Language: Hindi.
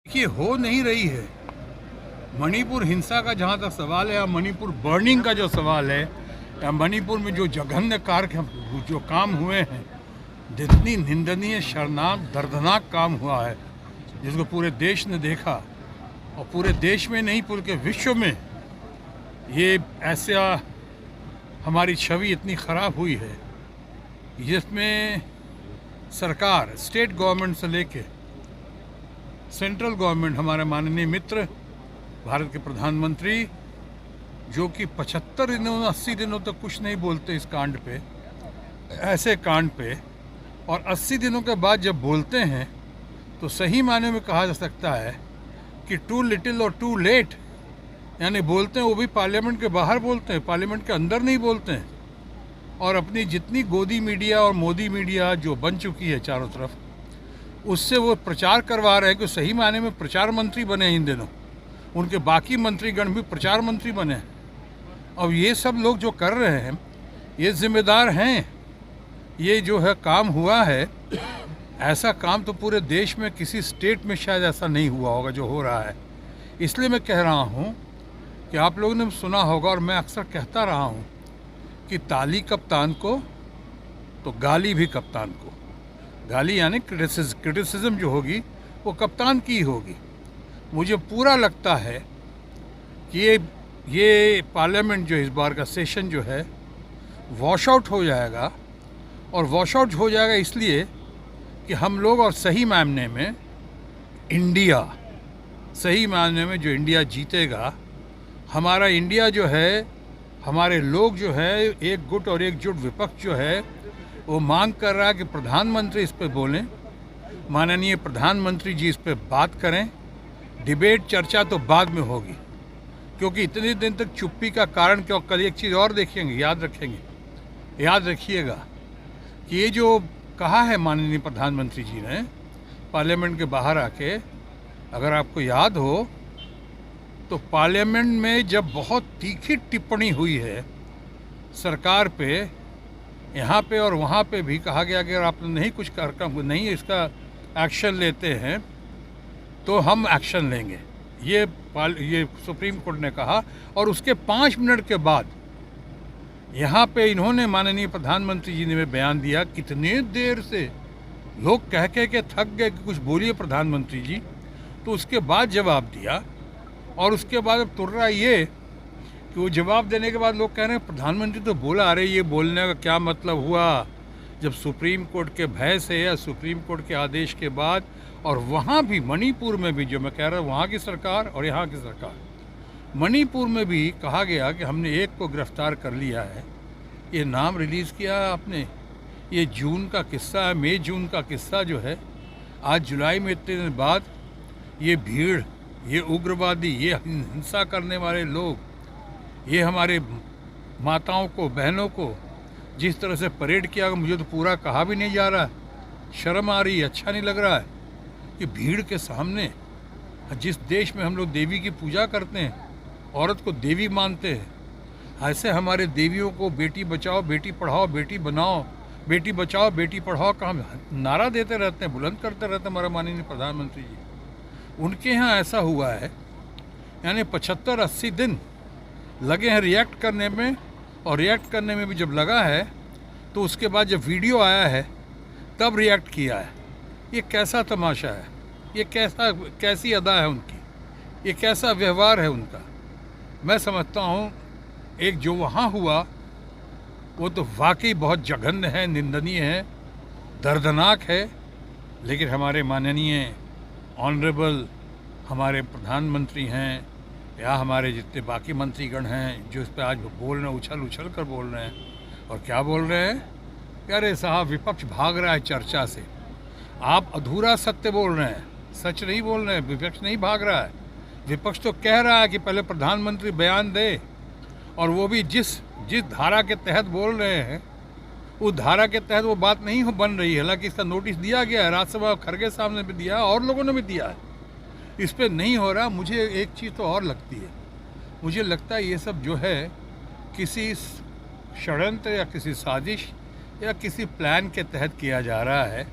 देखिए, हो नहीं रही है। मणिपुर हिंसा का जहाँ तक सवाल है या मणिपुर बर्निंग का जो सवाल है या मणिपुर में जो जघन्य कार्य जो काम हुए हैं, जितनी निंदनीय, शर्मनाक, दर्दनाक काम हुआ है, जिसको पूरे देश ने देखा और पूरे देश में नहीं पूरे विश्व में ये ऐसा हमारी छवि इतनी ख़राब हुई है जिसमें सरकार, स्टेट गवर्नमेंट से लेके सेंट्रल गवर्नमेंट, हमारे माननीय मित्र भारत के प्रधानमंत्री, जो कि 75 दिनों 80 दिनों तक कुछ नहीं बोलते इस कांड पे, ऐसे कांड पे, और 80 दिनों के बाद जब बोलते हैं तो सही मायने में कहा जा सकता है कि टू लिटिल और टू लेट। यानी बोलते हैं वो भी पार्लियामेंट के बाहर बोलते हैं, पार्लियामेंट के अंदर नहीं बोलते हैं। और अपनी जितनी गोदी मीडिया और मोदी मीडिया जो बन चुकी है चारों तरफ, उससे वो प्रचार करवा रहे हैं कि सही मायने में प्रचार मंत्री बने इन दिनों, उनके बाकी मंत्रीगण भी प्रचार मंत्री बने हैं। अब ये सब लोग जो कर रहे हैं ये जिम्मेदार हैं। ये जो है काम हुआ है, ऐसा काम तो पूरे देश में किसी स्टेट में शायद ऐसा नहीं हुआ होगा जो हो रहा है। इसलिए मैं कह रहा हूँ कि आप लोगों ने सुना होगा और मैं अक्सर कहता रहा हूँ कि ताली कप्तान को तो गाली भी कप्तान को। गाली यानी क्रिटिसिज्म जो होगी वो कप्तान की होगी। मुझे पूरा लगता है कि ये पार्लियामेंट जो इस बार का सेशन जो है वॉश आउट हो जाएगा, और वॉश आउट हो जाएगा इसलिए कि हम लोग, और सही मायने में इंडिया, सही मायने में जो इंडिया जीतेगा, हमारा इंडिया जो है, हमारे लोग जो है, एक गुट और एकजुट विपक्ष जो है वो मांग कर रहा है कि प्रधानमंत्री इस पे बोलें, माननीय प्रधानमंत्री जी इस पे बात करें। डिबेट, चर्चा तो बाद में होगी, क्योंकि इतने दिन तक चुप्पी का कारण क्यों। कल एक चीज़ और देखेंगे, याद रखिएगा कि ये जो कहा है माननीय प्रधानमंत्री जी ने पार्लियामेंट के बाहर आके, अगर आपको याद हो तो पार्लियामेंट में जब बहुत तीखी टिप्पणी हुई है सरकार पे, यहाँ पे और वहाँ पे भी कहा गया कि अगर आप नहीं कुछ कार्यक्रम नहीं इसका एक्शन लेते हैं तो हम एक्शन लेंगे, ये सुप्रीम कोर्ट ने कहा। और उसके 5 मिनट के बाद यहाँ पे इन्होंने, माननीय प्रधानमंत्री जी ने बयान दिया। कितने देर से लोग कह के थक गए कि कुछ बोलिए प्रधानमंत्री जी, तो उसके बाद जवाब दिया। और उसके बाद अब तुर्रा ये कि वो जवाब देने के बाद लोग कह रहे हैं प्रधानमंत्री तो बोला, अरे ये बोलने का क्या मतलब हुआ, जब सुप्रीम कोर्ट के भय से या सुप्रीम कोर्ट के आदेश के बाद। और वहाँ भी मणिपुर में भी, जो मैं कह रहा हूँ, वहाँ की सरकार और यहाँ की सरकार, मणिपुर में भी कहा गया कि हमने एक को गिरफ्तार कर लिया है। ये नाम रिलीज़ किया है आपने, ये जून का किस्सा है, मई जून का किस्सा जो है। आज जुलाई में इतने दिन बाद ये भीड़, ये उग्रवादी, ये हिंसा करने वाले लोग, ये हमारे माताओं को, बहनों को जिस तरह से परेड किया, मुझे तो पूरा कहा भी नहीं जा रहा है, शर्म आ रही है, अच्छा नहीं लग रहा है कि भीड़ के सामने, जिस देश में हम लोग देवी की पूजा करते हैं, औरत को देवी मानते हैं, ऐसे हमारे देवियों को बेटी बचाओ, बेटी पढ़ाओ, बेटी बनाओ, बेटी बचाओ, बेटी पढ़ाओ का हम नारा देते रहते हैं, बुलंद करते रहते हैं हमारे माननीय प्रधानमंत्री जी। उनके यहाँ ऐसा हुआ है, यानी 75-80 दिन लगे हैं रिएक्ट करने में, और रिएक्ट करने में भी जब लगा है तो उसके बाद जब वीडियो आया है तब रिएक्ट किया है। ये कैसा तमाशा है, ये कैसी अदा है उनकी, ये कैसा व्यवहार है उनका। मैं समझता हूँ एक जो वहाँ हुआ वो तो वाकई बहुत जघन्य है, निंदनीय है, दर्दनाक है। लेकिन हमारे माननीय ऑनरेबल हमारे प्रधानमंत्री हैं या हमारे जितने बाकी मंत्रीगण हैं जो इस पर आज बोल रहे हैं, उछल कर बोल रहे हैं, और क्या बोल रहे हैं कि अरे साहब विपक्ष भाग रहा है चर्चा से, आप अधूरा सत्य बोल रहे हैं, सच नहीं बोल रहे हैं। विपक्ष नहीं भाग रहा है, विपक्ष तो कह रहा है कि पहले प्रधानमंत्री बयान दे, और वो भी जिस धारा के तहत बोल रहे हैं उस धारा के तहत वो बात नहीं बन रही है। हालांकि इसका नोटिस दिया गया है, राज्यसभा खड़गे साहब ने भी दिया और लोगों ने भी दिया है, इस पर नहीं हो रहा। मुझे एक चीज़ तो और लगती है, मुझे लगता है ये सब जो है किसी षड्यंत्र या किसी साजिश या किसी प्लान के तहत किया जा रहा है।